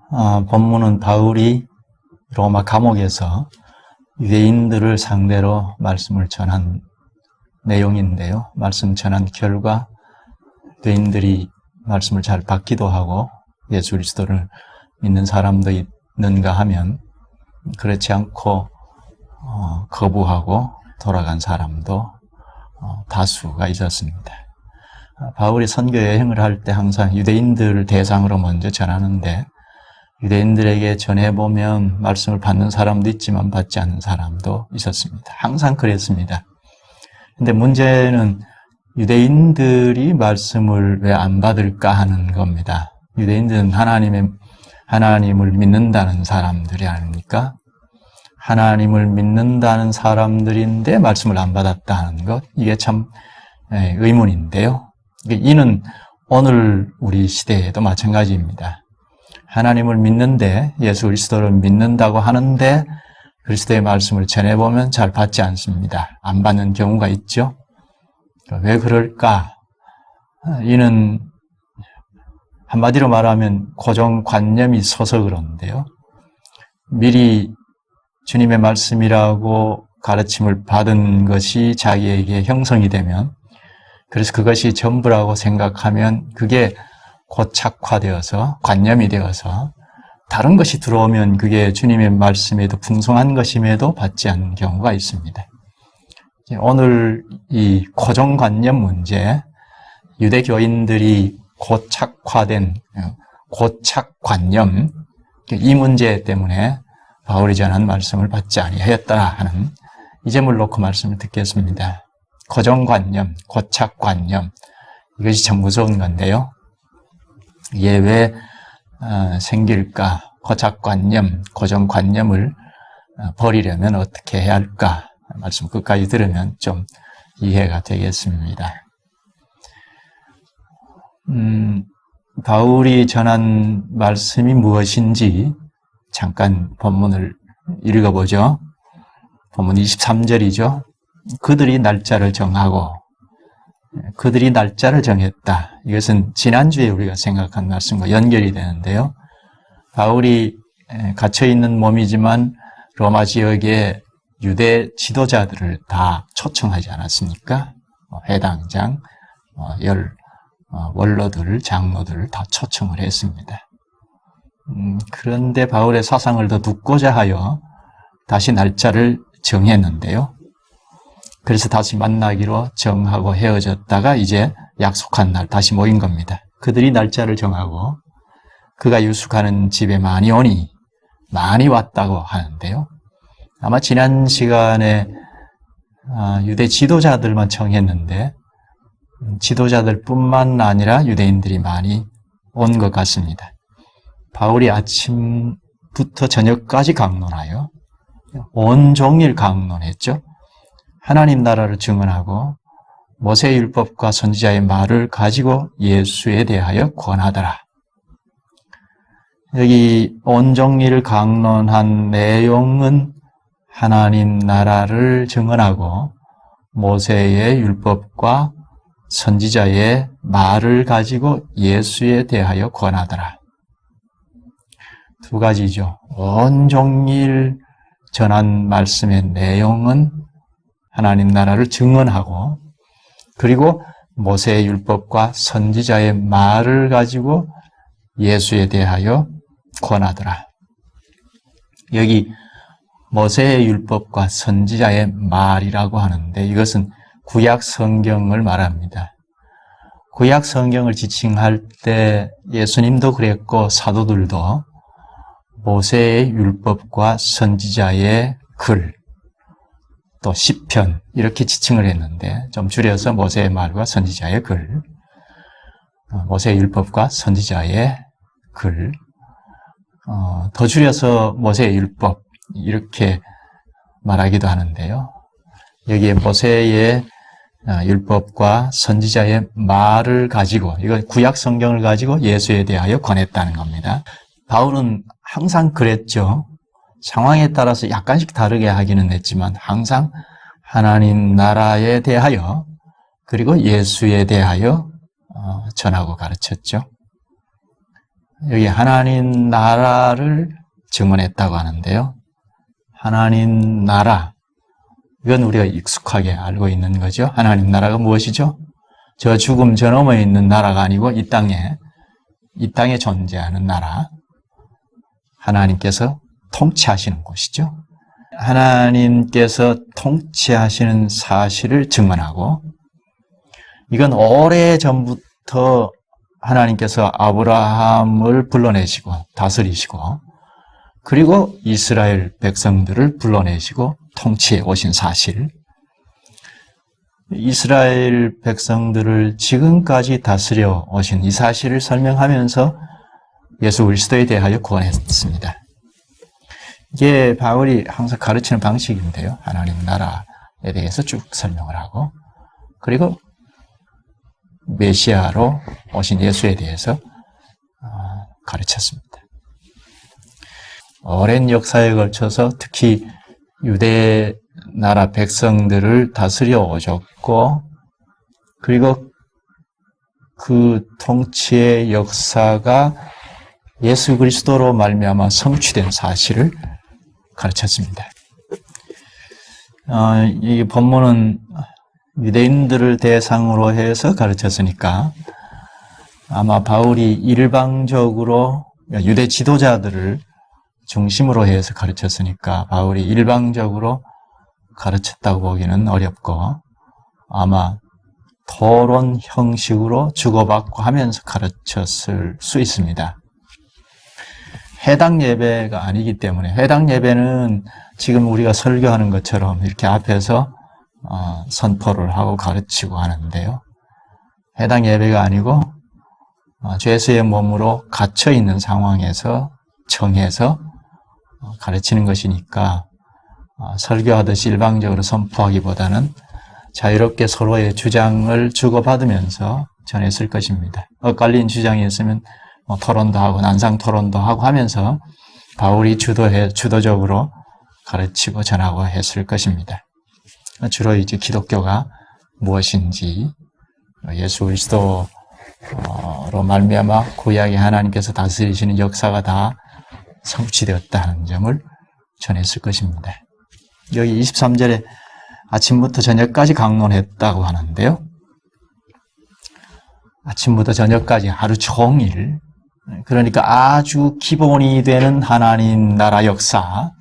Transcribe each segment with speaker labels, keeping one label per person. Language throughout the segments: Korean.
Speaker 1: 본문은 바울이 로마 감옥에서 유대인들을 상대로 말씀을 전한 내용인데요. 말씀 전한 결과 유대인들이 말씀을 잘 받기도 하고 예수 그리스도를 믿는 사람도 있는가 하면 그렇지 않고 거부하고 돌아간 사람도 다수가 있었습니다. 바울이 선교 여행을 할 때 항상 유대인들을 대상으로 먼저 전하는데 유대인들에게 전해보면 말씀을 받는 사람도 있지만 받지 않는 사람도 있었습니다. 항상 그랬습니다. 근데 문제는 유대인들이 말씀을 왜 안 받을까 하는 겁니다. 유대인들은 하나님을 믿는다는 사람들이 아닙니까? 하나님을 믿는다는 사람들인데 말씀을 안 받았다는 것, 이게 참 의문인데요. 이는 오늘 우리 시대에도 마찬가지입니다. 하나님을 믿는데 예수 그리스도를 믿는다고 하는데 그리스도의 말씀을 전해보면 잘 받지 않습니다. 안 받는 경우가 있죠. 왜 그럴까? 이는 한마디로 말하면 고정관념이 있어서 그런데요. 미리 주님의 말씀이라고 가르침을 받은 것이 자기에게 형성이 되면, 그래서 그것이 전부라고 생각하면 그게 고착화되어서 관념이 되어서 다른 것이 들어오면 그게 주님의 말씀에도 풍성한 것임에도 받지 않는 경우가 있습니다. 오늘 이 고정관념 문제, 유대교인들이 고착화된 고착관념, 이 문제 때문에 바울이 전한 말씀을 받지 아니하였다 하는 이 점을 놓고 말씀을 듣겠습니다. 고정관념, 고착관념, 이것이 참 무서운 건데요. 이게 왜 생길까? 고착관념, 고정관념을 버리려면 어떻게 해야 할까? 말씀 끝까지 들으면 좀 이해가 되겠습니다. 바울이 전한 말씀이 무엇인지 잠깐 본문을 읽어보죠. 본문 23절이죠. 그들이 날짜를 정하고, 그들이 날짜를 정했다. 이것은 지난주에 우리가 생각한 말씀과 연결이 되는데요. 바울이 갇혀있는 몸이지만 로마 지역에 유대 지도자들을 다 초청하지 않았습니까? 회당장, 원로들, 장로들을 다 초청을 했습니다. 그런데 바울의 사상을 더 듣고자 하여 다시 날짜를 정했는데요. 그래서 다시 만나기로 정하고 헤어졌다가 이제 약속한 날 다시 모인 겁니다. 그들이 날짜를 정하고 그가 유숙하는 집에 많이 오니 많이 왔다고 하는데요. 아마 지난 시간에 유대 지도자들만 청했는데 지도자들뿐만 아니라 유대인들이 많이 온 것 같습니다. 바울이 아침부터 저녁까지 강론하여 온종일 강론했죠. 하나님 나라를 증언하고 모세의 율법과 선지자의 말을 가지고 예수에 대하여 권하더라. 여기 온종일 강론한 내용은 하나님 나라를 증언하고 모세의 율법과 선지자의 말을 가지고 예수에 대하여 권하더라. 두 가지죠. 온종일 전한 말씀의 내용은 하나님 나라를 증언하고, 그리고 모세의 율법과 선지자의 말을 가지고 예수에 대하여 권하더라. 여기 모세의 율법과 선지자의 말이라고 하는데 이것은 구약 성경을 말합니다. 구약 성경을 지칭할 때 예수님도 그랬고 사도들도 모세의 율법과 선지자의 글, 또 시편 이렇게 지칭을 했는데 좀 줄여서 모세의 말과 선지자의 글, 모세의 율법과 선지자의 글, 더 줄여서 모세의 율법 이렇게 말하기도 하는데요. 여기에 모세의 율법과 선지자의 말을 가지고, 이거 구약 성경을 가지고 예수에 대하여 권했다는 겁니다. 바울은 항상 그랬죠. 상황에 따라서 약간씩 다르게 하기는 했지만 항상 하나님 나라에 대하여 그리고 예수에 대하여 전하고 가르쳤죠. 여기 하나님 나라를 증언했다고 하는데요. 하나님 나라, 이건 우리가 익숙하게 알고 있는 거죠. 하나님 나라가 무엇이죠? 저 죽음 저 너머에 있는 나라가 아니고 이 땅에 존재하는 나라. 하나님께서 통치하시는 곳이죠. 하나님께서 통치하시는 사실을 증언하고, 이건 오래전부터 하나님께서 아브라함을 불러내시고 다스리시고, 그리고 이스라엘 백성들을 불러내시고 통치해 오신 사실, 이스라엘 백성들을 지금까지 다스려 오신 이 사실을 설명하면서 예수 그리스도에 대하여 구원했습니다. 이게 바울이 항상 가르치는 방식인데요. 하나님 나라에 대해서 쭉 설명을 하고, 그리고 메시아로 오신 예수에 대해서 가르쳤습니다. 오랜 역사에 걸쳐서 특히 유대 나라 백성들을 다스려 오셨고, 그리고 그 통치의 역사가 예수 그리스도로 말미암아 성취된 사실을 가르쳤습니다. 이 본문은 유대인들을 대상으로 해서 가르쳤으니까 아마 바울이 일방적으로 유대 지도자들을 중심으로 해서 가르쳤으니까 바울이 일방적으로 가르쳤다고 보기는 어렵고, 아마 토론 형식으로 주고받고 하면서 가르쳤을 수 있습니다. 회당 예배가 아니기 때문에, 회당 예배는 지금 우리가 설교하는 것처럼 이렇게 앞에서 선포를 하고 가르치고 하는데요. 회당 예배가 아니고 죄수의 몸으로 갇혀 있는 상황에서 정해서 가르치는 것이니까 설교하듯이 일방적으로 선포하기보다는 자유롭게 서로의 주장을 주고받으면서 전했을 것입니다. 엇갈린 주장이 있으면 토론도 하고 난상 토론도 하고 하면서 바울이 주도적으로 가르치고 전하고 했을 것입니다. 주로 이제 기독교가 무엇인지, 예수 그리스도로 말미암아 구약의 하나님께서 다스리시는 역사가 다 성취되었다는 점을 전했을 것입니다. 여기 23절에 아침부터 저녁까지 강론했다고 하는데요. 아침부터 저녁까지 하루 종일, 그러니까 아주 기본이 되는 하나님 나라 역사,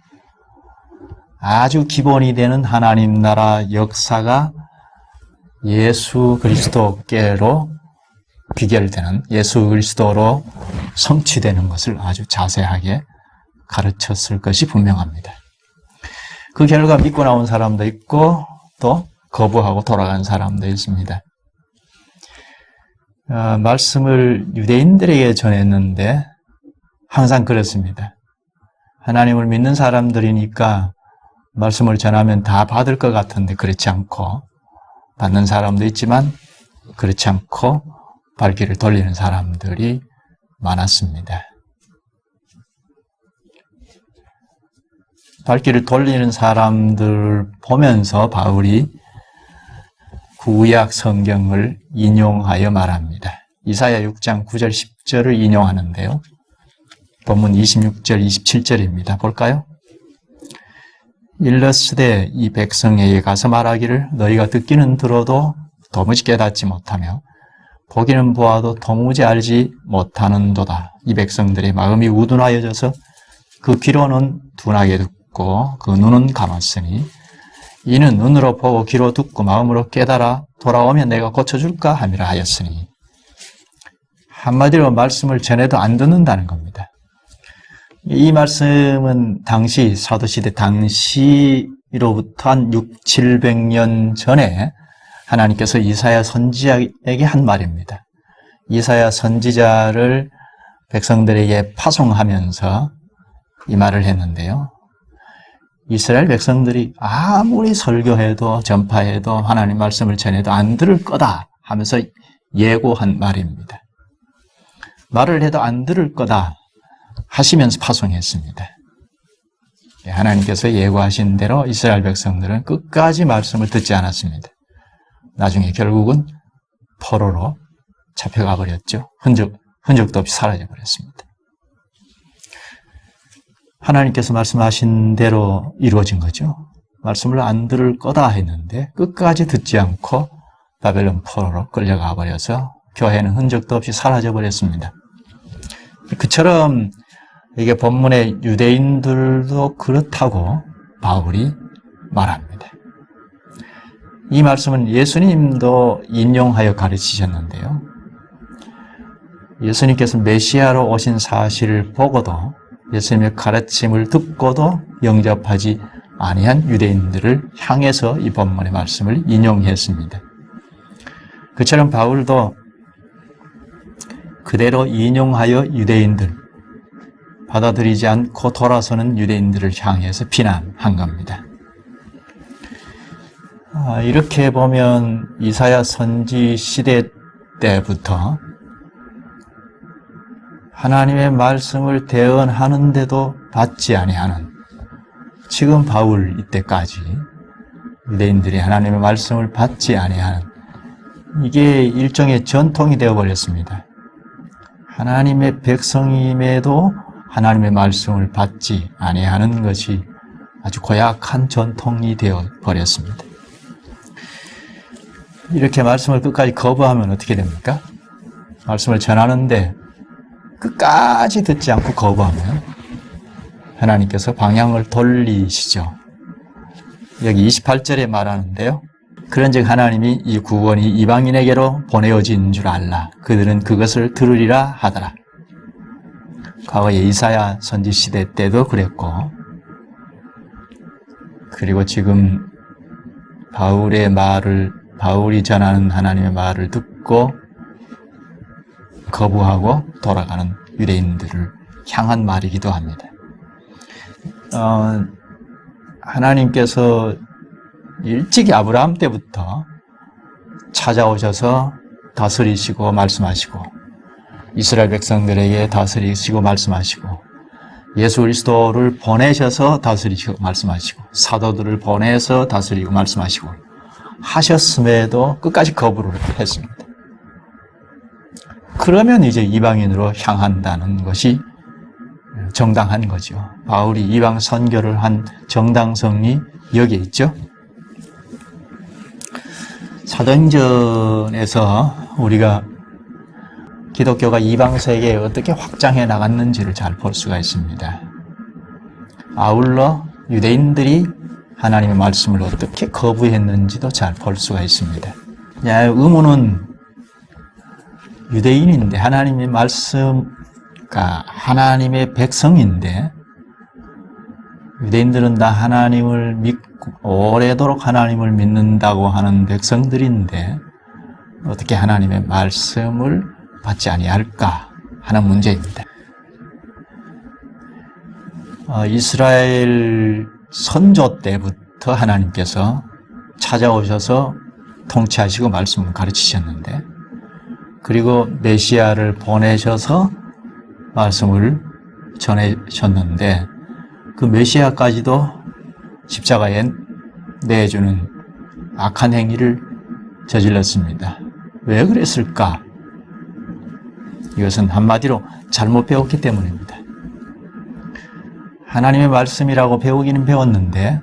Speaker 1: 아주 기본이 되는 하나님 나라 역사가 예수 그리스도께로 귀결되는, 예수 그리스도로 성취되는 것을 아주 자세하게 가르쳤을 것이 분명합니다. 그 결과 믿고 나온 사람도 있고 또 거부하고 돌아간 사람도 있습니다. 말씀을 유대인들에게 전했는데 항상 그렇습니다. 하나님을 믿는 사람들이니까 말씀을 전하면 다 받을 것 같은데 그렇지 않고, 받는 사람도 있지만 그렇지 않고 발길을 돌리는 사람들이 많았습니다. 발길을 돌리는 사람들 보면서 바울이 구약 성경을 인용하여 말합니다. 이사야 6장 9절 10절을 인용하는데요. 본문 26절 27절입니다. 볼까요? 일러스되 이 백성에게 가서 말하기를 너희가 듣기는 들어도 도무지 깨닫지 못하며 보기는 보아도 도무지 알지 못하는도다. 이 백성들의 마음이 우둔하여져서 그 귀로는 둔하게 듣고 그 눈은 감았으니 이는 눈으로 보고 귀로 듣고 마음으로 깨달아 돌아오면 내가 고쳐줄까 함이라 하였으니, 한마디로 말씀을 전해도 안 듣는다는 겁니다. 이 말씀은 당시 사도시대 당시로부터 한 600~700년 전에 하나님께서 이사야 선지자에게 한 말입니다. 이사야 선지자를 백성들에게 파송하면서 이 말을 했는데요. 이스라엘 백성들이 아무리 설교해도 전파해도 하나님 말씀을 전해도 안 들을 거다 하면서 예고한 말입니다. 말을 해도 안 들을 거다 하시면서 파송했습니다. 하나님께서 예고하신 대로 이스라엘 백성들은 끝까지 말씀을 듣지 않았습니다. 나중에 결국은 포로로 잡혀가 버렸죠. 흔적도 없이 사라져 버렸습니다. 하나님께서 말씀하신 대로 이루어진 거죠. 말씀을 안 들을 거다 했는데 끝까지 듣지 않고 바벨론 포로로 끌려가 버려서 교회는 흔적도 없이 사라져 버렸습니다. 그처럼 이게 본문의 유대인들도 그렇다고 바울이 말합니다. 이 말씀은 예수님도 인용하여 가르치셨는데요. 예수님께서 메시아로 오신 사실을 보고도 예수님의 가르침을 듣고도 영접하지 아니한 유대인들을 향해서 이 본문의 말씀을 인용했습니다. 그처럼 바울도 그대로 인용하여 유대인들, 받아들이지 않고 돌아서는 유대인들을 향해서 비난한 겁니다. 이렇게 보면 이사야 선지 시대 때부터 하나님의 말씀을 대언하는데도 받지 아니하는 지금 바울 이때까지 유대인들이 하나님의 말씀을 받지 아니하는 이게 일종의 전통이 되어버렸습니다. 하나님의 백성임에도 하나님의 말씀을 받지 아니하는 것이 아주 고약한 전통이 되어버렸습니다. 이렇게 말씀을 끝까지 거부하면 어떻게 됩니까? 말씀을 전하는데 끝까지 듣지 않고 거부하면 하나님께서 방향을 돌리시죠. 여기 28절에 말하는데요. 그런즉 하나님이 이 구원이 이방인에게로 보내어진 줄 알라. 그들은 그것을 들으리라 하더라. 과거에 이사야 선지 시대 때도 그랬고, 그리고 지금 바울이 전하는 하나님의 말을 듣고 거부하고 돌아가는 유대인들을 향한 말이기도 합니다. 하나님께서 일찍이 아브라함 때부터 찾아오셔서 다스리시고 말씀하시고 이스라엘 백성들에게 다스리시고 말씀하시고 예수 그리스도를 보내셔서 다스리시고 말씀하시고 사도들을 보내서 다스리고 말씀하시고 하셨음에도 끝까지 거부를 했습니다. 그러면 이제 이방인으로 향한다는 것이 정당한 거죠. 바울이 이방 선교를 한 정당성이 여기에 있죠. 사도행전에서 우리가 기독교가 이방 세계에 어떻게 확장해 나갔는지를 잘 볼 수가 있습니다. 아울러 유대인들이 하나님의 말씀을 어떻게 거부했는지도 잘 볼 수가 있습니다. 의문은 유대인인데 하나님의 말씀과 하나님의 백성인데 유대인들은 다 하나님을 믿고 오래도록 하나님을 믿는다고 하는 백성들인데 어떻게 하나님의 말씀을 받지 아니할까 하는 문제입니다. 이스라엘 선조 때부터 하나님께서 찾아오셔서 통치하시고 말씀을 가르치셨는데 그리고 메시아를 보내셔서 말씀을 전해셨는데 그 메시아까지도 십자가에 내주는 악한 행위를 저질렀습니다. 왜 그랬을까? 이것은 한마디로 잘못 배웠기 때문입니다. 하나님의 말씀이라고 배우기는 배웠는데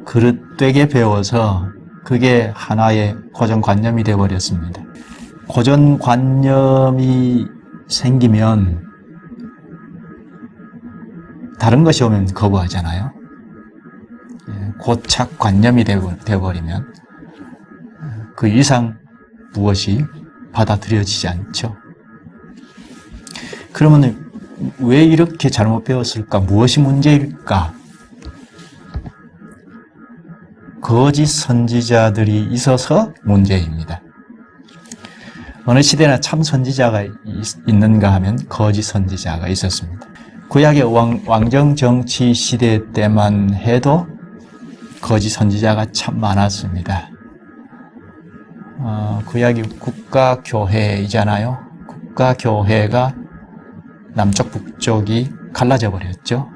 Speaker 1: 그릇되게 배워서 그게 하나의 고정관념이 되어버렸습니다. 고정관념이 생기면 다른 것이 오면 거부하잖아요. 고착관념이 되어버리면 그 이상 무엇이 받아들여지지 않죠. 그러면 왜 이렇게 잘못 배웠을까? 무엇이 문제일까? 거짓 선지자들이 있어서 문제입니다. 어느 시대나 참 선지자가 있는가 하면 거짓 선지자가 있었습니다. 구약의 왕정 정치 시대 때만 해도 거짓 선지자가 참 많았습니다. 구약이 국가교회이잖아요. 국가교회가 남쪽 북쪽이 갈라져 버렸죠.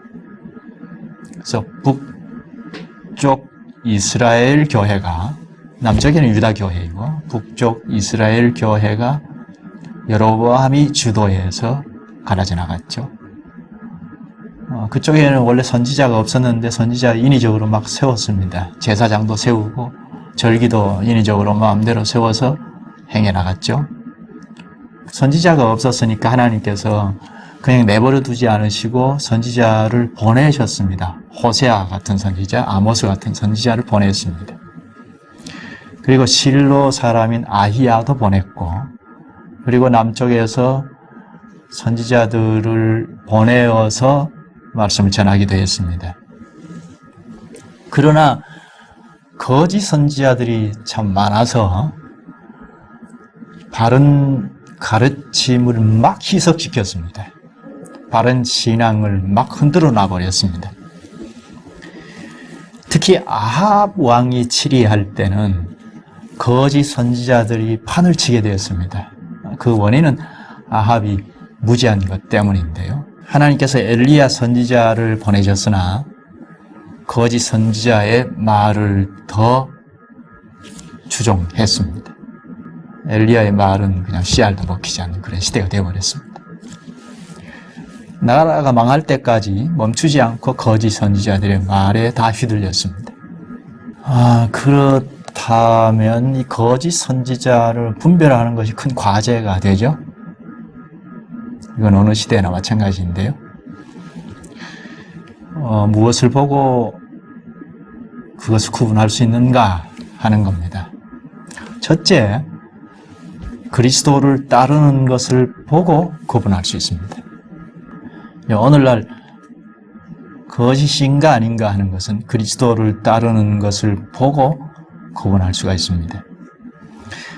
Speaker 1: 그래서 북쪽 이스라엘 교회가 남쪽에는 유다 교회이고 북쪽 이스라엘 교회가 여로보암이 주도해서 갈라져 나갔죠. 그쪽에는 원래 선지자가 없었는데 선지자 인위적으로 막 세웠습니다. 제사장도 세우고 절기도 인위적으로 마음대로 세워서 행해 나갔죠. 선지자가 없었으니까 하나님께서 그냥 내버려 두지 않으시고 선지자를 보내셨습니다. 호세아 같은 선지자, 아모스 같은 선지자를 보냈습니다. 그리고 실로 사람인 아히야도 보냈고, 그리고 남쪽에서 선지자들을 보내어서 말씀을 전하기도 했습니다. 그러나 거짓 선지자들이 참 많아서 바른 가르침을 막 희석시켰습니다. 바른 신앙을 막 흔들어 놔버렸습니다. 특히 아합 왕이 치리할 때는 거짓 선지자들이 판을 치게 되었습니다. 그 원인은 아합이 무지한 것 때문인데요. 하나님께서 엘리야 선지자를 보내셨으나 거짓 선지자의 말을 더 추종했습니다. 엘리야의 말은 그냥 씨알도 먹히지 않는 그런 시대가 되어버렸습니다. 나라가 망할 때까지 멈추지 않고 거짓 선지자들의 말에 다 휘둘렸습니다. 그렇다면 이 거짓 선지자를 분별하는 것이 큰 과제가 되죠. 이건 어느 시대나 마찬가지인데요. 무엇을 보고 그것을 구분할 수 있는가 하는 겁니다. 첫째, 그리스도를 따르는 것을 보고 구분할 수 있습니다. 오늘날 거짓인가 아닌가 하는 것은 그리스도를 따르는 것을 보고 구분할 수가 있습니다.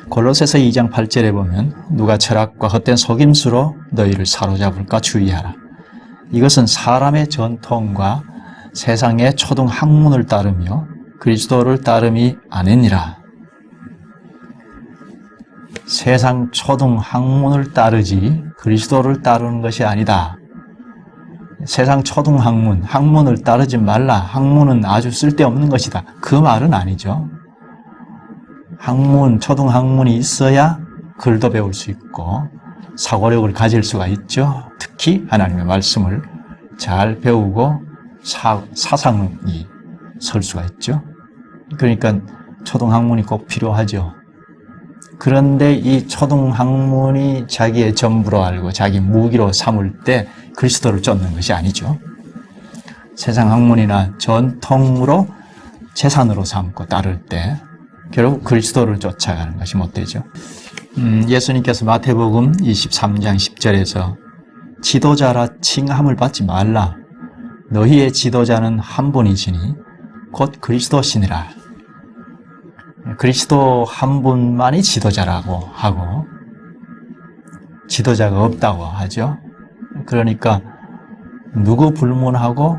Speaker 1: 골로새서 2장 8절에 보면 누가 철학과 헛된 속임수로 너희를 사로잡을까 주의하라. 이것은 사람의 전통과 세상의 초등 학문을 따르며 그리스도를 따름이 아니니라. 세상 초등 학문을 따르지 그리스도를 따르는 것이 아니다. 세상 초등 학문을 따르지 말라. 학문은 아주 쓸데없는 것이다. 그 말은 아니죠. 초등 학문이 있어야 글도 배울 수 있고 사고력을 가질 수가 있죠. 특히 하나님의 말씀을 잘 배우고 사상이 설 수가 있죠. 그러니까 초등 학문이 꼭 필요하죠. 그런데 이 초등 학문이 자기의 전부로 알고 자기 무기로 삼을 때 그리스도를 쫓는 것이 아니죠. 세상 학문이나 전통으로 재산으로 삼고 따를 때 결국 그리스도를 쫓아가는 것이 못되죠. 예수님께서 마태복음 23장 10절에서 지도자라 칭함을 받지 말라. 너희의 지도자는 한 분이시니 곧 그리스도시니라. 그리스도 한 분만이 지도자라고 하고 지도자가 없다고 하죠. 그러니까 누구 불문하고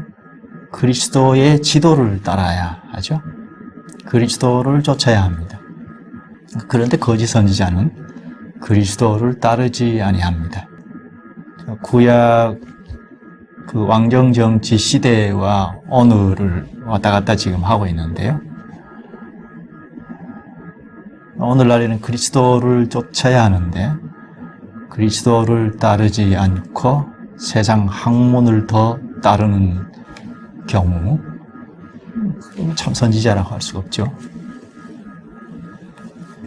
Speaker 1: 그리스도의 지도를 따라야 하죠. 그리스도를 쫓아야 합니다. 그런데 거짓 선지자는 그리스도를 따르지 아니합니다. 구약 그 왕정정치 시대와 오늘을 왔다 갔다 지금 하고 있는데요. 오늘날에는 그리스도를 쫓아야 하는데 그리스도를 따르지 않고 세상 학문을 더 따르는 경우 참 선지자라고 할 수가 없죠.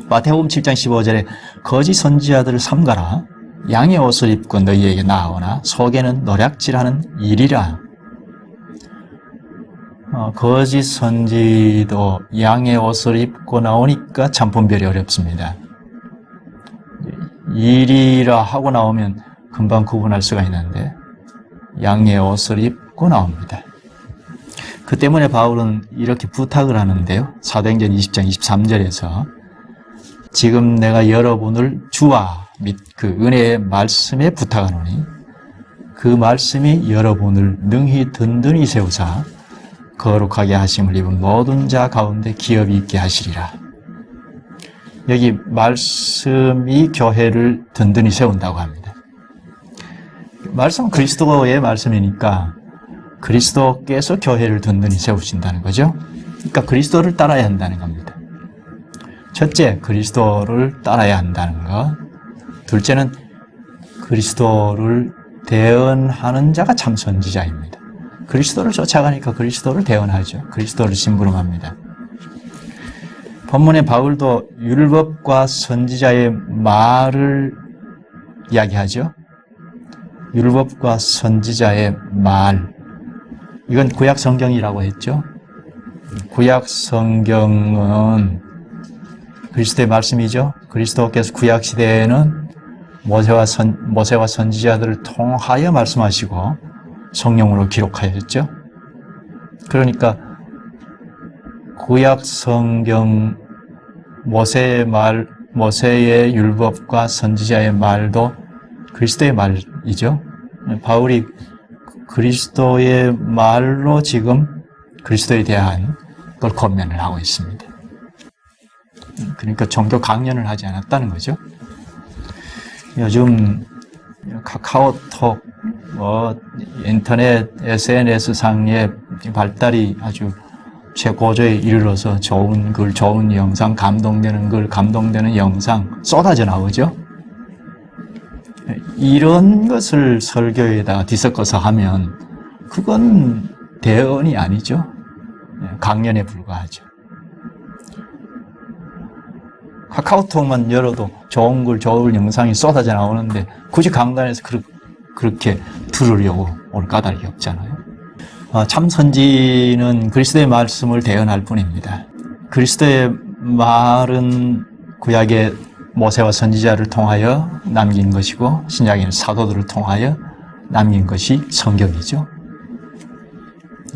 Speaker 1: 마태복음 7장 15절에 거짓 선지자들을 삼가라. 양의 옷을 입고 너희에게 나오나 속에는 노략질하는 일이라. 거짓 선지도 양의 옷을 입고 나오니까 참 분별이 어렵습니다. 일이라 하고 나오면 금방 구분할 수가 있는데 양의 옷을 입고 나옵니다. 그 때문에 바울은 이렇게 부탁을 하는데요. 사도행전 20장 23절에서 지금 내가 여러분을 주와 및 그 은혜의 말씀에 부탁하노니 그 말씀이 여러분을 능히 든든히 세우사 거룩하게 하심을 입은 모든 자 가운데 기업이 있게 하시리라. 여기 말씀이 교회를 든든히 세운다고 합니다. 말씀은 그리스도의 말씀이니까 그리스도께서 교회를 든든히 세우신다는 거죠. 그러니까 그리스도를 따라야 한다는 겁니다. 첫째, 그리스도를 따라야 한다는 것. 둘째는 그리스도를 대언하는 자가 참 선지자입니다. 그리스도를 쫓아가니까 그리스도를 대언하죠. 그리스도를 심부름합니다. 본문의 바울도 율법과 선지자의 말을 이야기하죠. 율법과 선지자의 말. 이건 구약 성경이라고 했죠. 구약 성경은 그리스도의 말씀이죠. 그리스도께서 구약 시대에는 모세와 선지자들을 통하여 말씀하시고 성령으로 기록하였죠. 그러니까 구약 성경 모세의 율법과 선지자의 말도 그리스도의 말이죠. 바울이 그리스도의 말로 지금 그리스도에 대한 걸 권면을 하고 있습니다. 그러니까 종교 강연을 하지 않았다는 거죠. 요즘 카카오톡, 인터넷, SNS상의 발달이 아주 최고조에 이르러서 좋은 글, 좋은 영상, 감동되는 글, 감동되는 영상 쏟아져 나오죠. 이런 것을 설교에다가 뒤섞어서 하면 그건 대언이 아니죠. 강연에 불과하죠. 카카오톡만 열어도 좋은 글, 좋은 영상이 쏟아져 나오는데 굳이 강단에서 그렇게 들으려고 올 까닭이 없잖아요. 참 선지는 그리스도의 말씀을 대언할 뿐입니다. 그리스도의 말은 구약의 모세와 선지자를 통하여 남긴 것이고 신약에는 사도들을 통하여 남긴 것이 성경이죠.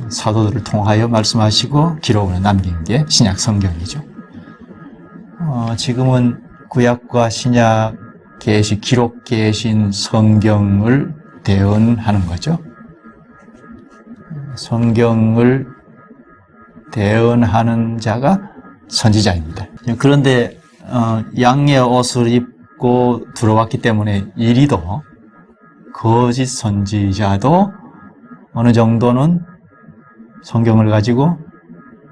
Speaker 1: 사도들을 통하여 말씀하시고 기록으로 남긴 게 신약 성경이죠. 지금은 구약과 신약 계시, 기록 계신 성경을 대언하는 거죠. 성경을 대언하는 자가 선지자입니다. 그런데 양의 옷을 입고 들어왔기 때문에 이리도 거짓 선지자도 어느 정도는 성경을 가지고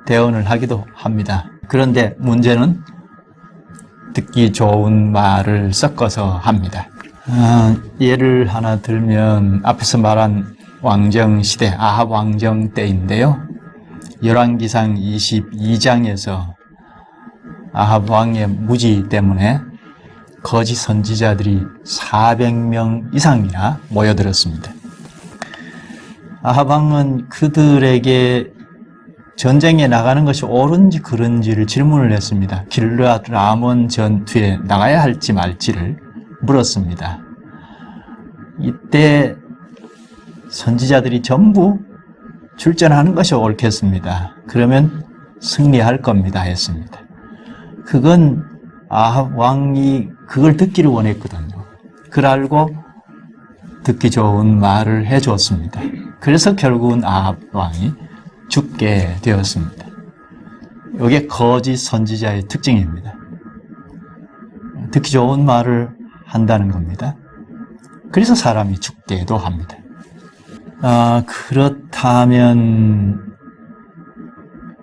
Speaker 1: 대언을 하기도 합니다. 그런데 문제는 듣기 좋은 말을 섞어서 합니다. 예를 하나 들면 앞에서 말한 왕정 시대, 아합 왕정 때인데요. 열왕기상 22장에서 아합 왕의 무지 때문에 거짓 선지자들이 400명 이상이나 모여들었습니다. 아합 왕은 그들에게 전쟁에 나가는 것이 옳은지 그른지를 질문을 했습니다. 길르앗 라몬 전투에 나가야 할지 말지를 물었습니다. 이때 선지자들이 전부 출전하는 것이 옳겠습니다. 그러면 승리할 겁니다 했습니다. 그건 아합 왕이 그걸 듣기를 원했거든요. 그걸 알고 듣기 좋은 말을 해줬습니다. 그래서 결국은 아합 왕이 죽게 되었습니다. 이게 거짓 선지자의 특징입니다. 듣기 좋은 말을 한다는 겁니다. 그래서 사람이 죽게도 합니다. 그렇다면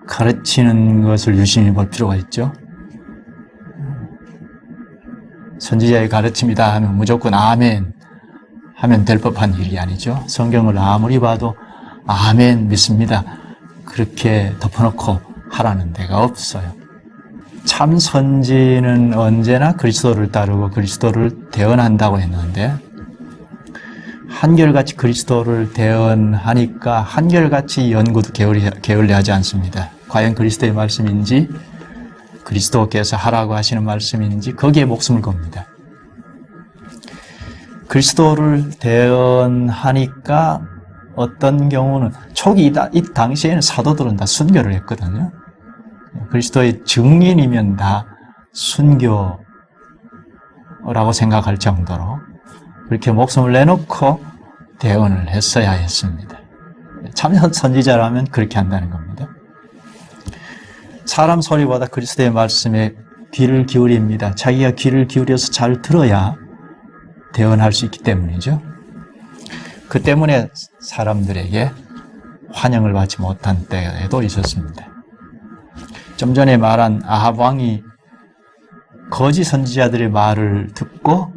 Speaker 1: 가르치는 것을 유심히 볼 필요가 있죠. 선지자의 가르침이다 하면 무조건 아멘 하면 될 법한 일이 아니죠. 성경을 아무리 봐도 아멘 믿습니다 그렇게 덮어놓고 하라는 데가 없어요. 참 선지는 언제나 그리스도를 따르고 그리스도를 대언한다고 했는데 한결같이 그리스도를 대언하니까 한결같이 연구도 게을리하지 않습니다. 과연 그리스도의 말씀인지 그리스도께서 하라고 하시는 말씀인지 거기에 목숨을 겁니다. 그리스도를 대언하니까 어떤 경우는 초기 이 당시에는 사도들은 다 순교를 했거든요. 그리스도의 증인이면 다 순교라고 생각할 정도로 그렇게 목숨을 내놓고 대언을 했어야 했습니다. 참 선지자라면 그렇게 한다는 겁니다. 사람 소리보다 그리스도의 말씀에 귀를 기울입니다. 자기가 귀를 기울여서 잘 들어야 대언할 수 있기 때문이죠. 그 때문에 사람들에게 환영을 받지 못한 때에도 있었습니다. 좀 전에 말한 아합 왕이 거짓 선지자들의 말을 듣고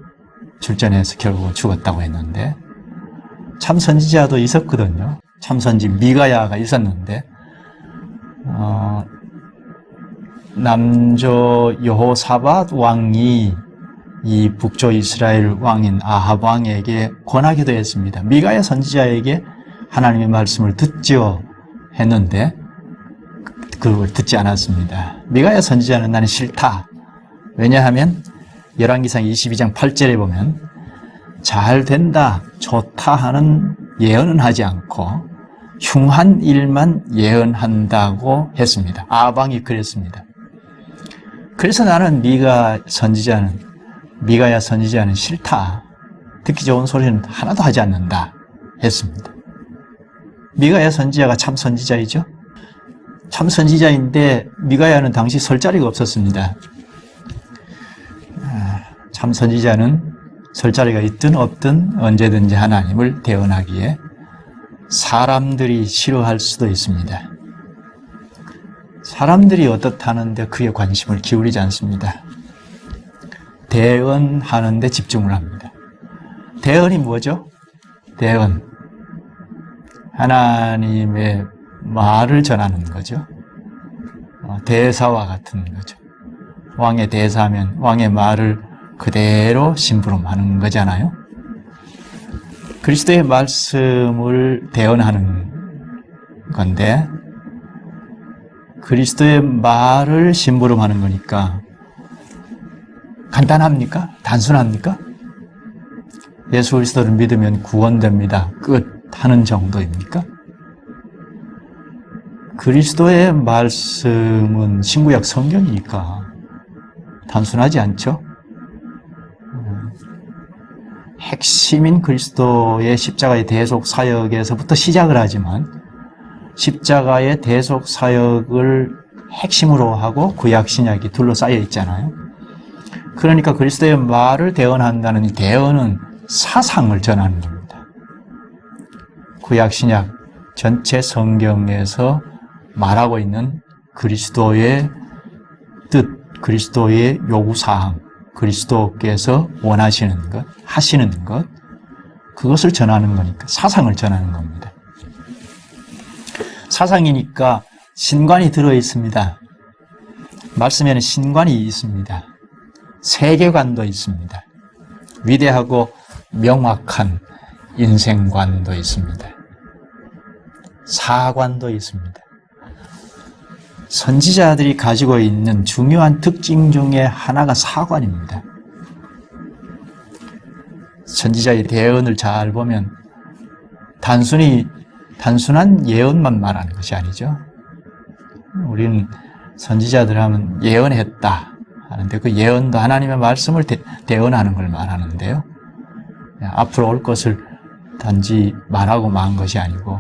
Speaker 1: 출전해서 결국 죽었다고 했는데 참 선지자도 있었거든요. 참선지 미가야가 있었는데 남조 여호사밧 왕이 이 북조 이스라엘 왕인 아합 왕에게 권하기도 했습니다. 미가야 선지자에게 하나님의 말씀을 듣지요 했는데 그걸 듣지 않았습니다. 미가야 선지자는 나는 싫다. 왜냐하면 열왕기상 22장 8절에 보면 잘 된다, 좋다 하는 예언은 하지 않고 흉한 일만 예언한다고 했습니다. 아합 왕이 그랬습니다. 그래서 나는 미가야 선지자는 싫다. 듣기 좋은 소리는 하나도 하지 않는다 했습니다. 미가야 선지자가 참 선지자이죠. 참 선지자인데 미가야는 당시 설 자리가 없었습니다. 참 선지자는 설 자리가 있든 없든 언제든지 하나님을 대언하기에 사람들이 싫어할 수도 있습니다. 사람들이 어떻다는데 그에 관심을 기울이지 않습니다. 대언하는데 집중을 합니다. 대언이 뭐죠? 대언. 하나님의 말을 전하는 거죠. 대사와 같은 거죠. 왕의 대사하면 왕의 말을 그대로 심부름하는 거잖아요. 그리스도의 말씀을 대언하는 건데 그리스도의 말을 심부름하는 거니까 간단합니까? 단순합니까? 예수 그리스도를 믿으면 구원됩니다. 끝 하는 정도입니까? 그리스도의 말씀은 신구약 성경이니까 단순하지 않죠? 핵심인 그리스도의 십자가의 대속 사역에서부터 시작을 하지만 십자가의 대속 사역을 핵심으로 하고 구약 신약이 둘러싸여 있잖아요. 그러니까 그리스도의 말을 대언한다는 이 대언은 사상을 전하는 겁니다. 구약 신약 전체 성경에서 말하고 있는 그리스도의 뜻, 그리스도의 요구사항, 그리스도께서 원하시는 것, 하시는 것, 그것을 전하는 거니까 사상을 전하는 겁니다. 사상이니까 신관이 들어있습니다. 말씀에는 신관이 있습니다. 세계관도 있습니다. 위대하고 명확한 인생관도 있습니다. 사관도 있습니다. 선지자들이 가지고 있는 중요한 특징 중에 하나가 사관입니다. 선지자의 대언을 잘 보면 단순한 예언만 말하는 것이 아니죠. 우리는 선지자들 하면 예언했다 하는데 그 예언도 하나님의 말씀을 대언하는 걸 말하는데요. 앞으로 올 것을 단지 말하고 만 것이 아니고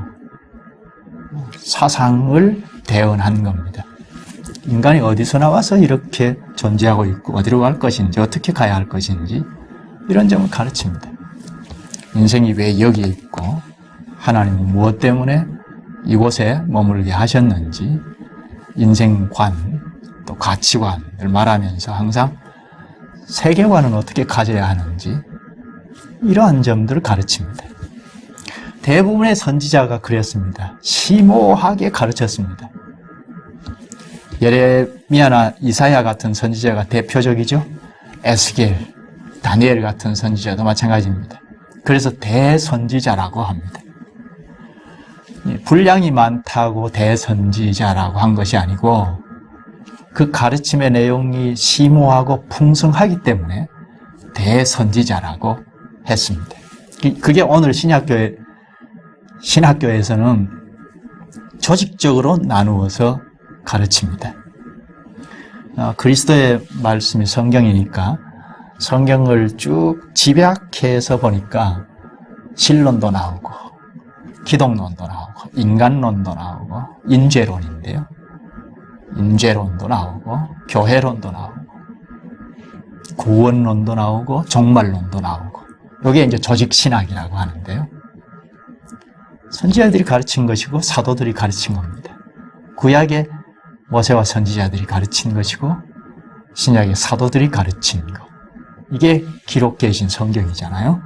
Speaker 1: 사상을 대언한 겁니다. 인간이 어디서 나와서 이렇게 존재하고 있고 어디로 갈 것인지 어떻게 가야 할 것인지 이런 점을 가르칩니다. 인생이 왜 여기에 있고 하나님은 무엇 때문에 이곳에 머물게 하셨는지 인생관 또 가치관을 말하면서 항상 세계관은 어떻게 가져야 하는지 이러한 점들을 가르칩니다. 대부분의 선지자가 그랬습니다. 심오하게 가르쳤습니다. 예레미야나 이사야 같은 선지자가 대표적이죠. 에스겔, 다니엘 같은 선지자도 마찬가지입니다. 그래서 대선지자라고 합니다. 분량이 많다고 대선지자라고 한 것이 아니고 그 가르침의 내용이 심오하고 풍성하기 때문에 대선지자라고 했습니다. 그게 오늘 신학교에서는 조직적으로 나누어서 가르칩니다. 그리스도의 말씀이 성경이니까 성경을 쭉 집약해서 보니까 신론도 나오고 기독론도 나오고 인간론도 나오고 인죄론인데요. 인죄론도 나오고 교회론도 나오고 구원론도 나오고 종말론도 나오고 이게 이제 조직신학이라고 하는데요. 선지자들이 가르친 것이고 사도들이 가르친 겁니다. 구약의 모세와 선지자들이 가르친 것이고 신약의 사도들이 가르친 것. 이게 기록되신 성경이잖아요.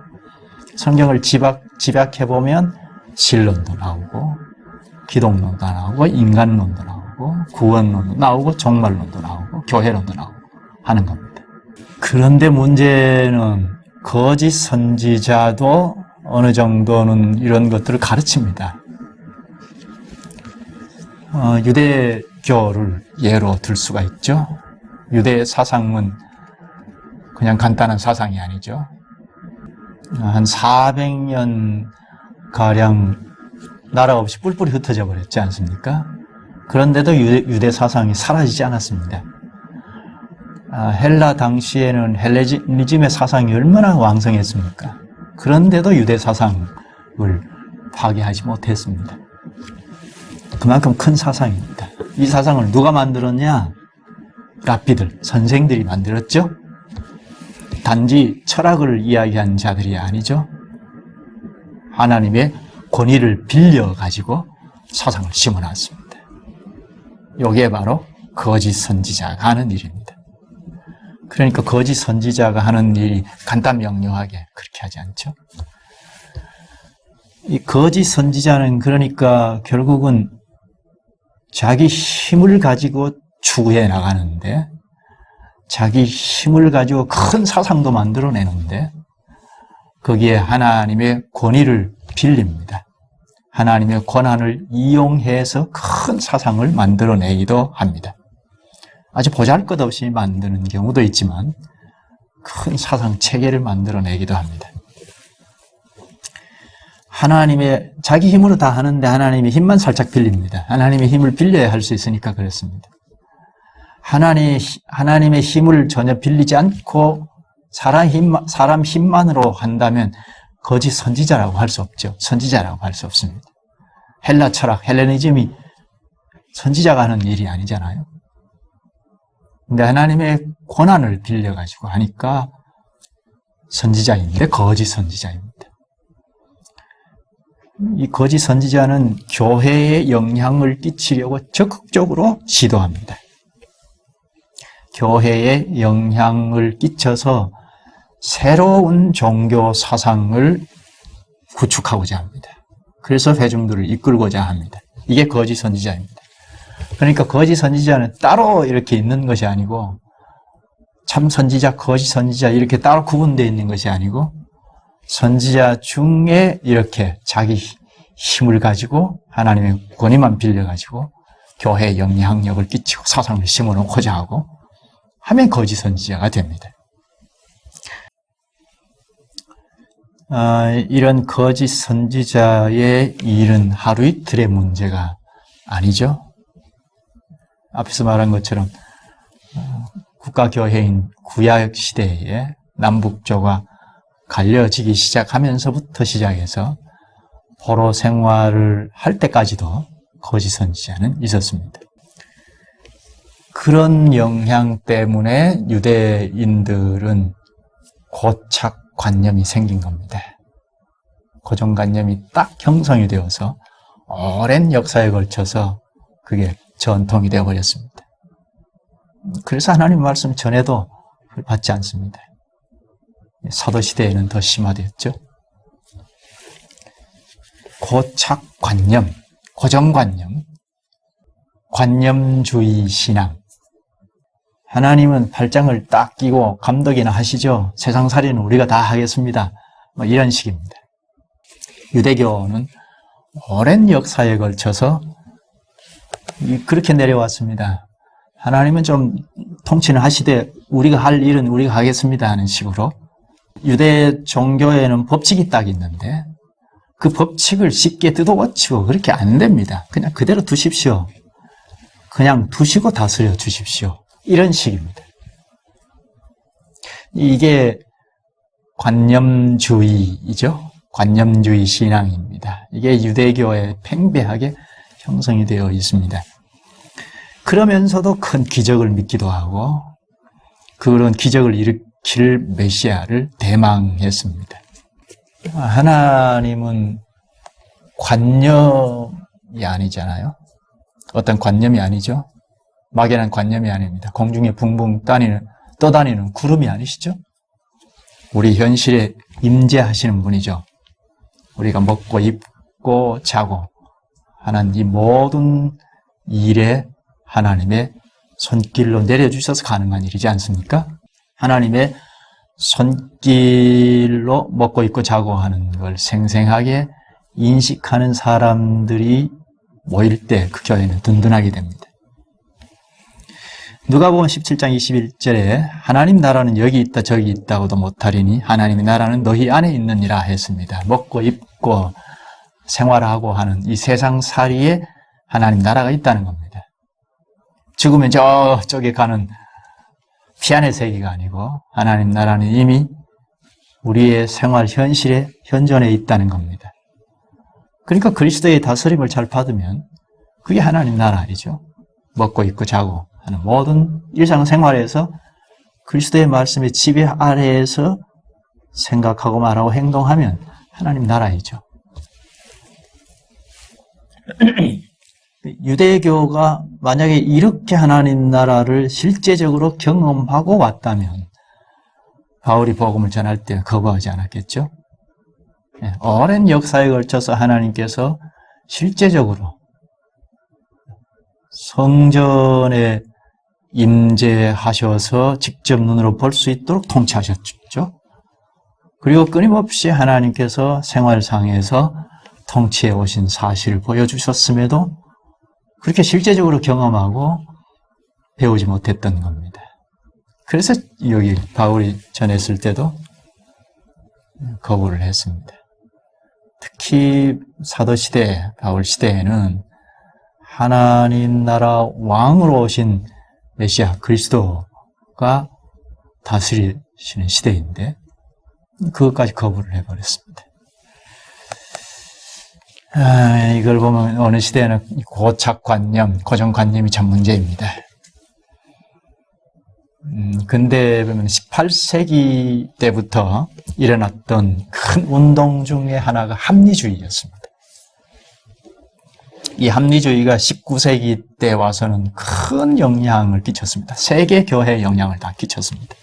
Speaker 1: 성경을 집약해보면 신론도 나오고 기독론도 나오고 인간론도 나오고 구원론도 나오고 종말론도 나오고 교회론도 나오고 하는 겁니다. 그런데 문제는 거짓 선지자도 어느 정도는 이런 것들을 가르칩니다. 유대교를 예로 들 수가 있죠. 유대 사상은 그냥 간단한 사상이 아니죠. 한 400년가량 나라 없이 뿔뿔이 흩어져 버렸지 않습니까? 그런데도 유대 사상이 사라지지 않았습니다. 헬라 당시에는 헬레니즘의 사상이 얼마나 왕성했습니까? 그런데도 유대 사상을 파괴하지 못했습니다. 그만큼 큰 사상입니다. 이 사상을 누가 만들었냐? 랍비들, 선생들이 만들었죠? 단지 철학을 이야기한 자들이 아니죠. 하나님의 권위를 빌려가지고 사상을 심어놨습니다. 이게 바로 거짓 선지자가 하는 일입니다. 그러니까 거짓 선지자가 하는 일이 간단명료하게 그렇게 하지 않죠. 이 거짓 선지자는 그러니까 결국은 자기 힘을 가지고 추구해 나가는데, 자기 힘을 가지고 큰 사상도 만들어내는데 거기에 하나님의 권위를 빌립니다. 하나님의 권한을 이용해서 큰 사상을 만들어내기도 합니다. 아주 보잘것없이 만드는 경우도 있지만 큰 사상 체계를 만들어내기도 합니다. 하나님의 자기 힘으로 다 하는데 하나님의 힘만 살짝 빌립니다. 하나님의 힘을 빌려야 할 수 있으니까 그렇습니다. 하나님의 힘을 전혀 빌리지 않고 사람 힘만으로 한다면 거짓 선지자라고 할 수 없죠. 선지자라고 할 수 없습니다. 헬라 철학, 헬레니즘이 선지자가 하는 일이 아니잖아요. 근데 하나님의 권한을 빌려가지고 하니까 선지자인데 거짓 선지자입니다. 이 거짓 선지자는 교회에 영향을 끼치려고 적극적으로 시도합니다. 교회에 영향을 끼쳐서 새로운 종교 사상을 구축하고자 합니다. 그래서 회중들을 이끌고자 합니다. 이게 거짓 선지자입니다. 그러니까 거짓 선지자는 따로 이렇게 있는 것이 아니고, 참 선지자, 거짓 선지자 이렇게 따로 구분되어 있는 것이 아니고, 선지자 중에 이렇게 자기 힘을 가지고 하나님의 권위만 빌려가지고 교회에 영향력을 끼치고 사상을 심어놓고자 하고 하면 거짓 선지자가 됩니다. 이런 거짓 선지자의 일은 하루 이틀의 문제가 아니죠. 앞에서 말한 것처럼 국가교회인 구약시대에 남북조가 갈려지기 시작하면서부터 시작해서 포로 생활을 할 때까지도 거짓 선지자는 있었습니다. 그런 영향 때문에 유대인들은 고착관념이 생긴 겁니다. 고정관념이 딱 형성이 되어서 오랜 역사에 걸쳐서 그게 전통이 되어버렸습니다. 그래서 하나님 말씀 전해도 받지 않습니다. 사도시대에는 더 심화되었죠. 고착관념, 고정관념, 관념주의 신앙. 하나님은 팔짱을 딱 끼고 감독이나 하시죠. 세상살이는 우리가 다 하겠습니다. 이런 식입니다. 유대교는 오랜 역사에 걸쳐서 그렇게 내려왔습니다. 하나님은 좀 통치는 하시되 우리가 할 일은 우리가 하겠습니다 하는 식으로. 유대 종교에는 법칙이 딱 있는데 그 법칙을 쉽게 뜯어고치고 그렇게 안 됩니다. 그냥 그대로 두십시오. 그냥 두시고 다스려 주십시오. 이런 식입니다. 이게 관념주의이죠. 관념주의 신앙입니다. 이게 유대교에 팽배하게 형성이 되어 있습니다. 그러면서도 큰 기적을 믿기도 하고 그런 기적을 일으킬 메시아를 대망했습니다. 하나님은 관념이 아니잖아요. 어떤 관념이 아니죠. 막연한 관념이 아닙니다. 공중에 붕붕 떠다니는 구름이 아니시죠. 우리 현실에 임재하시는 분이죠. 우리가 먹고 입고 입고 자고 하는 이 모든 일에 하나님의 손길로 내려주셔서 가능한 일이지 않습니까? 하나님의 손길로 먹고 입고 자고 하는 걸 생생하게 인식하는 사람들이 모일 때 그 교회는 든든하게 됩니다. 누가복음 17장 21절에 하나님 나라는 여기 있다 저기 있다고도 못하리니 하나님의 나라는 너희 안에 있느니라 했습니다. 먹고 입고 생활하고 하는 이 세상살이에 하나님 나라가 있다는 겁니다. 죽으면 저쪽에 가는 피안의 세계가 아니고 하나님 나라는 이미 우리의 생활 현실에 현존해 있다는 겁니다. 그러니까 그리스도의 다스림을 잘 받으면 그게 하나님 나라이죠. 먹고 입고 자고 하는 모든 일상생활에서 그리스도의 말씀의 지배 아래에서 생각하고 말하고 행동하면 하나님 나라이죠. 유대교가 만약에 이렇게 하나님 나라를 실제적으로 경험하고 왔다면 바울이 복음을 전할 때 거부하지 않았겠죠? 오랜 역사에 걸쳐서 하나님께서 실제적으로 성전에 임재하셔서 직접 눈으로 볼 수 있도록 통치하셨죠. 그리고 끊임없이 하나님께서 생활상에서 통치해 오신 사실을 보여주셨음에도 그렇게 실제적으로 경험하고 배우지 못했던 겁니다. 그래서 여기 바울이 전했을 때도 거부를 했습니다. 특히 사도시대, 바울 시대에는 하나님 나라 왕으로 오신 메시아 그리스도가 다스리시는 시대인데 그것까지 거부를 해버렸습니다. 이걸 보면 어느 시대에는 고착관념, 고정관념이 참 문제입니다. 근데 보면 18세기 때부터 일어났던 큰 운동 중에 하나가 합리주의였습니다. 이 합리주의가 19세기 때 와서는 큰 영향을 끼쳤습니다. 세계 교회에 영향을 다 끼쳤습니다.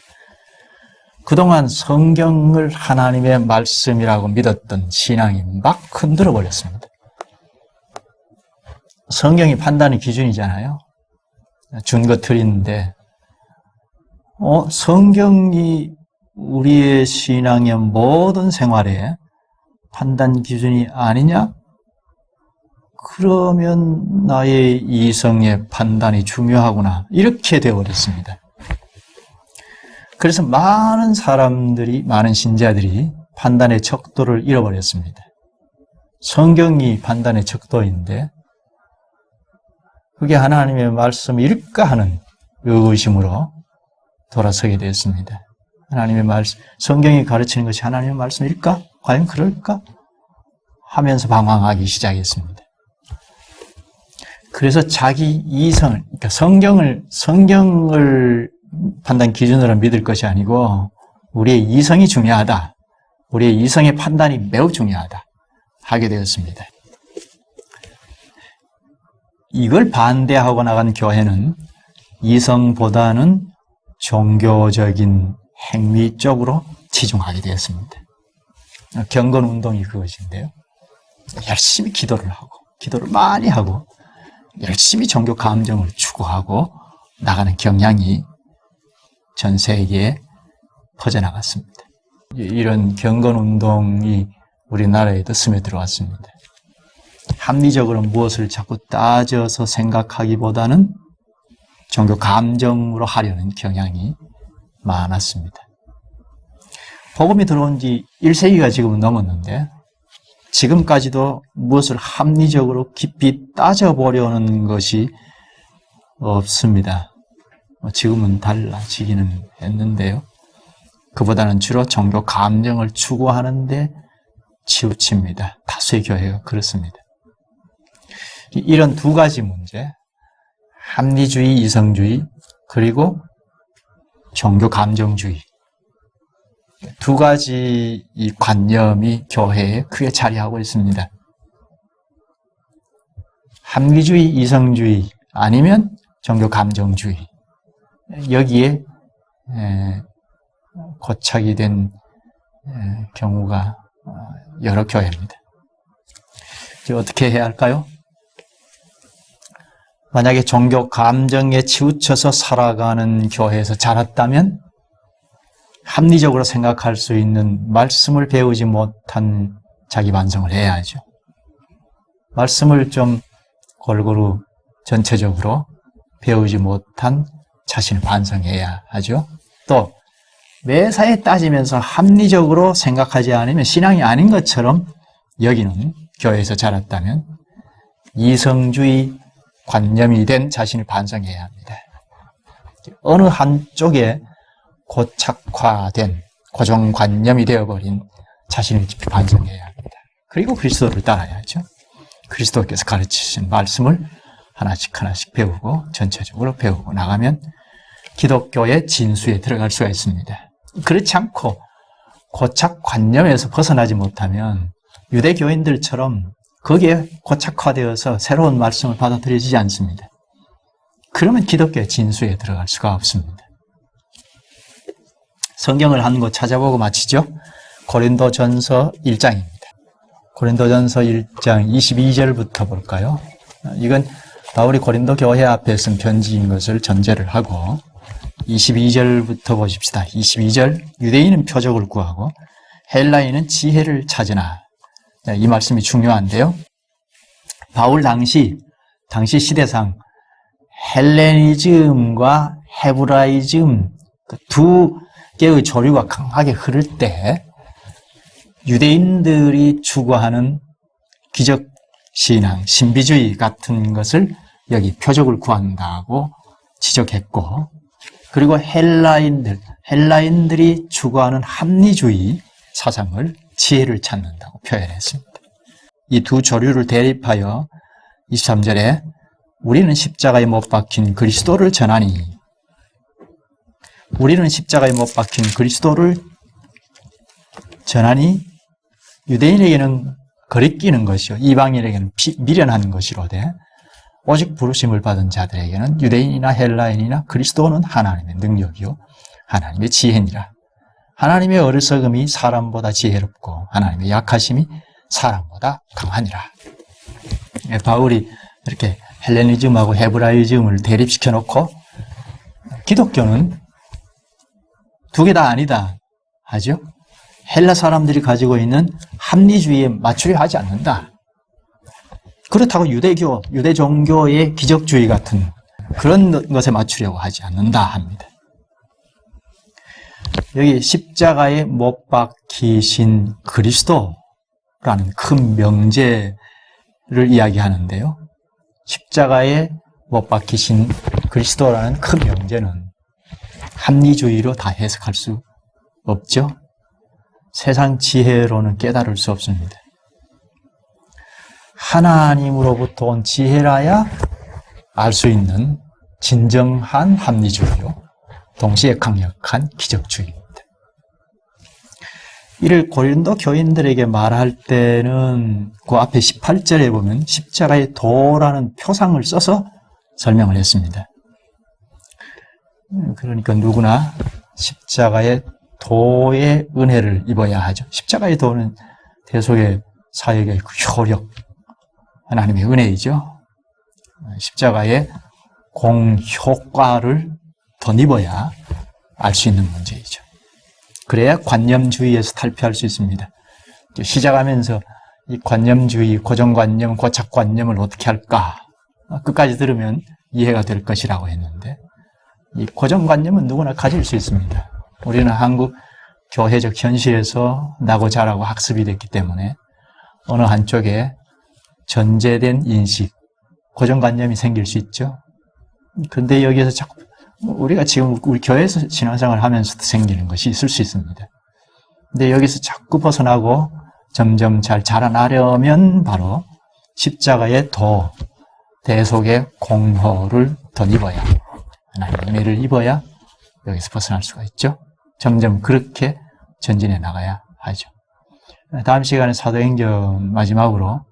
Speaker 1: 그동안 성경을 하나님의 말씀이라고 믿었던 신앙이 막 흔들어 버렸습니다. 성경이 판단의 기준이잖아요. 준거 틀린데 성경이 우리의 신앙의 모든 생활에 판단 기준이 아니냐? 그러면 나의 이성의 판단이 중요하구나. 이렇게 되어버렸습니다. 그래서 많은 사람들이, 많은 신자들이 판단의 척도를 잃어버렸습니다. 성경이 판단의 척도인데 그게 하나님의 말씀일까 하는 의구심으로 돌아서게 되었습니다. 하나님의 말씀, 성경이 가르치는 것이 하나님의 말씀일까? 과연 그럴까? 하면서 방황하기 시작했습니다. 그래서 자기 이성을, 그러니까 성경을 판단 기준으로 믿을 것이 아니고 우리의 이성이 중요하다. 우리의 이성의 판단이 매우 중요하다. 하게 되었습니다. 이걸 반대하고 나간 교회는 이성보다는 종교적인 행위 쪽으로 치중하게 되었습니다. 경건운동이 그것인데요. 열심히 기도를 하고, 기도를 많이 하고, 열심히 종교 감정을 추구하고 나가는 경향이 전 세계에 퍼져나갔습니다. 이런 경건운동이 우리나라에도 스며들어왔습니다. 합리적으로 무엇을 자꾸 따져서 생각하기보다는 종교 감정으로 하려는 경향이 많았습니다. 복음이 들어온 지 1세기가 지금은 넘었는데 지금까지도 무엇을 합리적으로 깊이 따져보려는 것이 없습니다. 지금은 달라지기는 했는데요. 그보다는 주로 종교 감정을 추구하는 데 치우칩니다. 다수의 교회가 그렇습니다. 이런 두 가지 문제, 합리주의, 이성주의, 그리고 종교 감정주의, 두 가지 이 관념이 교회에 크게 자리하고 있습니다. 합리주의, 이성주의, 아니면 종교 감정주의, 여기에 고착이 된 경우가 여러 교회입니다. 어떻게 해야 할까요? 만약에 종교 감정에 치우쳐서 살아가는 교회에서 자랐다면 합리적으로 생각할 수 있는 말씀을 배우지 못한 자기 반성을 해야죠. 말씀을 좀 골고루 전체적으로 배우지 못한 자신을 반성해야 하죠. 또 매사에 따지면서 합리적으로 생각하지 않으면 신앙이 아닌 것처럼 여기는 교회에서 자랐다면 이성주의 관념이 된 자신을 반성해야 합니다. 어느 한쪽에 고착화된 고정관념이 되어버린 자신을 깊이 반성해야 합니다. 그리고 그리스도를 따라야죠. 그리스도께서 가르치신 말씀을 하나씩 하나씩 배우고 전체적으로 배우고 나가면 기독교의 진수에 들어갈 수가 있습니다. 그렇지 않고 고착관념에서 벗어나지 못하면 유대교인들처럼 거기에 고착화되어서 새로운 말씀을 받아들여지지 않습니다. 그러면 기독교의 진수에 들어갈 수가 없습니다. 성경을 한 곳 찾아보고 마치죠. 고린도전서 1장입니다. 고린도전서 1장 22절부터 볼까요? 이건 바울이 고린도 교회 앞에 쓴 편지인 것을 전제를 하고 22절부터 보십시다. 22절, 유대인은 표적을 구하고 헬라인은 지혜를 찾으나. 이 말씀이 중요한데요. 바울 당시 시대상 헬레니즘과 헤브라이즘 두 개의 조류가 강하게 흐를 때 유대인들이 추구하는 기적신앙, 신비주의 같은 것을 여기 표적을 구한다고 지적했고, 그리고 헬라인들이 추구하는 합리주의 사상을 지혜를 찾는다고 표현했습니다. 이 두 조류를 대립하여 23절에 우리는 십자가에 못 박힌 그리스도를 전하니, 우리는 십자가에 못 박힌 그리스도를 전하니 유대인에게는 거리끼는 것이요 이방인에게는 미련한 것이로되 오직 부르심을 받은 자들에게는 유대인이나 헬라인이나 그리스도는 하나님의 능력이요 하나님의 지혜니라. 하나님의 어리석음이 사람보다 지혜롭고 하나님의 약하심이 사람보다 강하니라. 바울이 이렇게 헬레니즘하고 헤브라이즘을 대립시켜 놓고 기독교는 두 개 다 아니다 하죠. 헬라 사람들이 가지고 있는 합리주의에 맞추려 하지 않는다. 그렇다고 유대 종교의 기적주의 같은 그런 것에 맞추려고 하지 않는다 합니다. 여기 십자가에 못 박히신 그리스도라는 큰 명제를 이야기하는데요. 십자가에 못 박히신 그리스도라는 큰 명제는 합리주의로 다 해석할 수 없죠. 세상 지혜로는 깨달을 수 없습니다. 하나님으로부터 온 지혜라야 알 수 있는 진정한 합리주의요. 동시에 강력한 기적주의입니다. 이를 고린도 교인들에게 말할 때는 그 앞에 18절에 보면 십자가의 도라는 표상을 써서 설명을 했습니다. 그러니까 누구나 십자가의 도의 은혜를 입어야 하죠. 십자가의 도는 대속의 사역의 효력, 하나님의 은혜이죠. 십자가의 공효과를 덧입어야 알 수 있는 문제이죠. 그래야 관념주의에서 탈피할 수 있습니다. 시작하면서 이 관념주의, 고정관념, 고착관념을 어떻게 할까? 끝까지 들으면 이해가 될 것이라고 했는데 이 고정관념은 누구나 가질 수 있습니다. 우리는 한국 교회적 현실에서 나고 자라고 학습이 됐기 때문에 어느 한쪽에 전제된 인식, 고정관념이 생길 수 있죠. 그런데 여기에서 자꾸 우리가 지금 우리 교회에서 신앙생활을 하면서도 생기는 것이 있을 수 있습니다. 근데 여기서 자꾸 벗어나고 점점 잘 자라나려면 바로 십자가의 도, 대속의 공허를 덧입어야, 하나님의 은혜를 입어야 여기서 벗어날 수가 있죠. 점점 그렇게 전진해 나가야 하죠. 다음 시간에 사도행전 마지막으로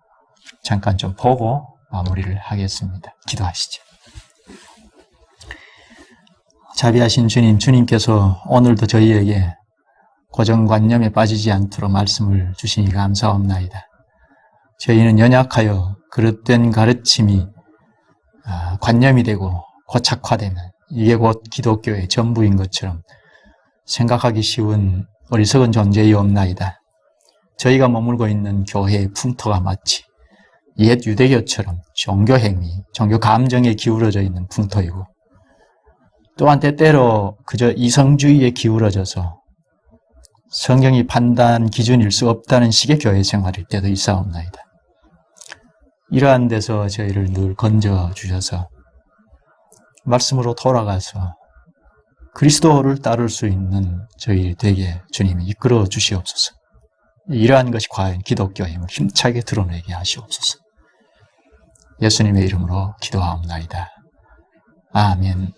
Speaker 1: 잠깐 좀 보고 마무리를 하겠습니다. 기도하시죠. 자비하신 주님, 주님께서 오늘도 저희에게 고정관념에 빠지지 않도록 말씀을 주시니 감사합나이다. 저희는 연약하여 그릇된 가르침이 관념이 되고 고착화되는 이게 곧 기독교의 전부인 것처럼 생각하기 쉬운 어리석은 존재이옵나이다. 저희가 머물고 있는 교회의 풍토가 마치 옛 유대교처럼 종교 행위, 종교 감정에 기울어져 있는 풍토이고 또한 때때로 그저 이성주의에 기울어져서 성경이 판단 기준일 수 없다는 식의 교회 생활일 때도 있사옵나이다. 이러한 데서 저희를 늘 건져주셔서 말씀으로 돌아가서 그리스도를 따를 수 있는 저희 되게 주님이 이끌어 주시옵소서. 이러한 것이 과연 기독교의 힘을 힘차게 드러내게 하시옵소서. 예수님의 이름으로 기도하옵나이다. 아멘.